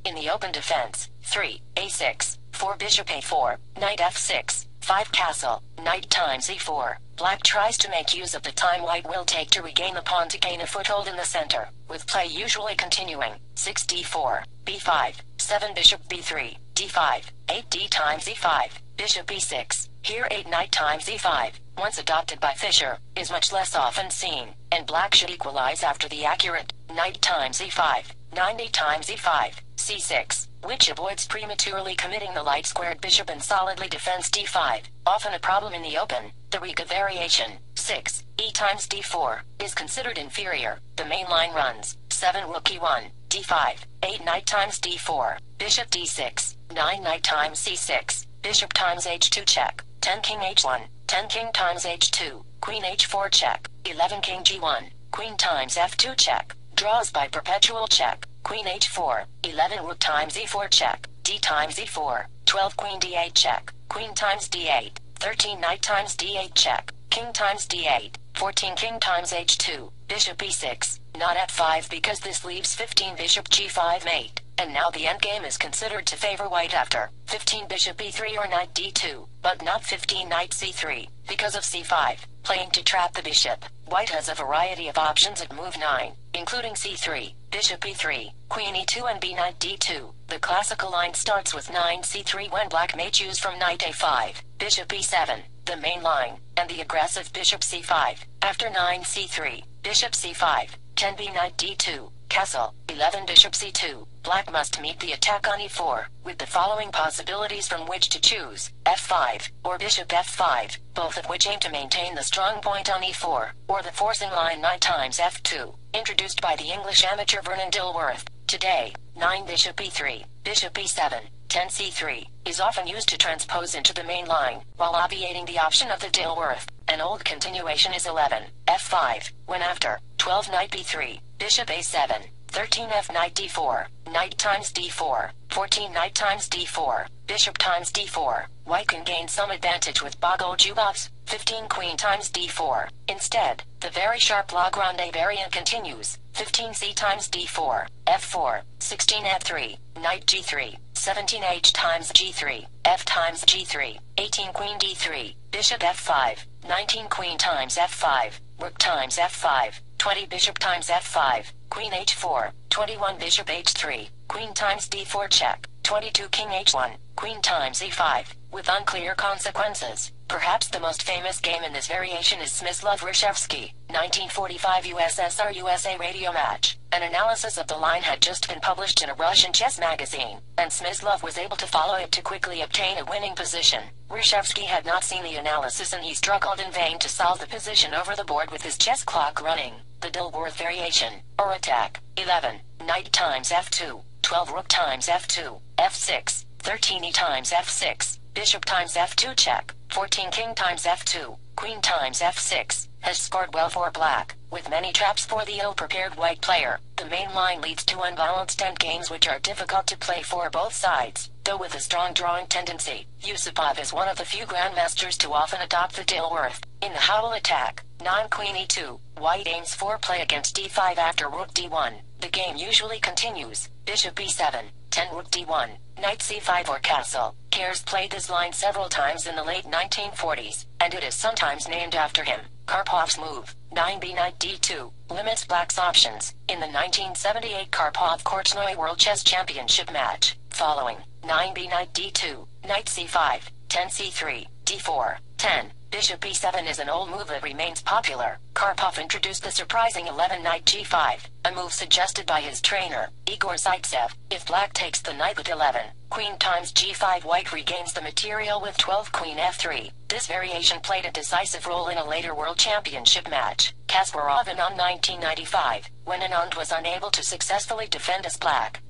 In the open defense, 3, a6, 4 bishop a4, knight f6, 5 castle, knight times e4. Black tries to make use of the time white will take to regain the pawn to gain a foothold in the center, with play usually continuing. 6 d4, b5, 7 bishop b3, d5, 8 d times e5, bishop e6. Here 8 knight times e5, once adopted by Fischer, is much less often seen, and black should equalize after the accurate knight times e5, 9 d times e5, c6, which avoids prematurely committing the light-squared bishop and solidly defends d5, often a problem in the open. The Riga Variation, 6, e times d4, is considered inferior. The main line runs, 7 rook e1, d5, 8 knight times d4, bishop d6, 9 knight times c6, bishop times h2 check, 10 king h1, 10 king times h2, queen h4 check, 11 king g1, queen times f2 check, draws by perpetual check, queen h4, 11 rook times e4 check, d times e4, 12 queen d8 check, queen times d8, 13 knight times d8 check, king times d8, 14 king times h2, bishop e6, not f5 because this leaves 15 bishop g5 mate, and now the endgame is considered to favor white after 15 bishop e3 or knight d2, but not 15 knight c3, because of c5, playing to trap the bishop. White has a variety of options at move 9, including c3, bishop e3, queen e2 and b knight d2. The classical line starts with 9 c3 when black may choose from knight a5, bishop e7, the main line, and the aggressive bishop c5. After 9 c3, bishop c5, 10 b knight d2, castle, 11 bishop c2. Black must meet the attack on e4, with the following possibilities from which to choose, f5, or bishop f5, both of which aim to maintain the strong point on e4, or the forcing line knight times f2, introduced by the English amateur Vernon Dilworth. Today, 9 bishop e3, bishop e7, 10 c3, is often used to transpose into the main line, while obviating the option of the Dilworth. An old continuation is 11, f5, when after 12 knight b3, bishop a7, 13 f knight d4, knight times d4, 14 knight times d4, bishop times d4. White can gain some advantage with Boggle Jubov's 15 queen times d4. Instead, the very sharp La Grande Variante continues, 15 c times d4, f4, 16 f3, knight g3, 17 h times g3, f times g3, 18 queen d3, bishop f5, 19 queen times f5, rook times f5, 20 bishop times f5, queen h4, 21 bishop h3, queen times d4 check, 22 king h1, queen times e5, with unclear consequences. Perhaps the most famous game in this variation is Smyslov-Reshevsky, 1945 USSR-USA radio match. An analysis of the line had just been published in a Russian chess magazine, and Smyslov was able to follow it to quickly obtain a winning position. Reshevsky had not seen the analysis and he struggled in vain to solve the position over the board with his chess clock running. The Dilworth Variation, or Attack, 11, knight times f2, 12 rook times f2, f6, 13 e times f6, bishop times f2 check, 14 king times f2, queen times f6, has scored well for black, with many traps for the ill-prepared white player. The main line leads to unbalanced endgames which are difficult to play for both sides, though with a strong drawing tendency. Yusupov is one of the few grandmasters to often adopt the Dilworth. In the Howell Attack, 9 queen e2, white aims for play against d5 after rook d1. The game usually continues, bishop e7, 10 rook d1, knight c5 or castle. Kers played this line several times in the late 1940s, and it is sometimes named after him. Karpov's move, 9b knight d2, limits black's options. In the 1978 Karpov-Korchnoi World Chess Championship match, following 9b knight d2, knight c5, 10 c3, d4, 10, bishop e7 is an old move that remains popular. Karpov introduced the surprising 11 knight g5, a move suggested by his trainer, Igor Zaitsev. If black takes the knight with 11, queen times g5, white regains the material with 12 queen f3. This variation played a decisive role in a later world championship match, Kasparov in 1995, when Anand was unable to successfully defend as black.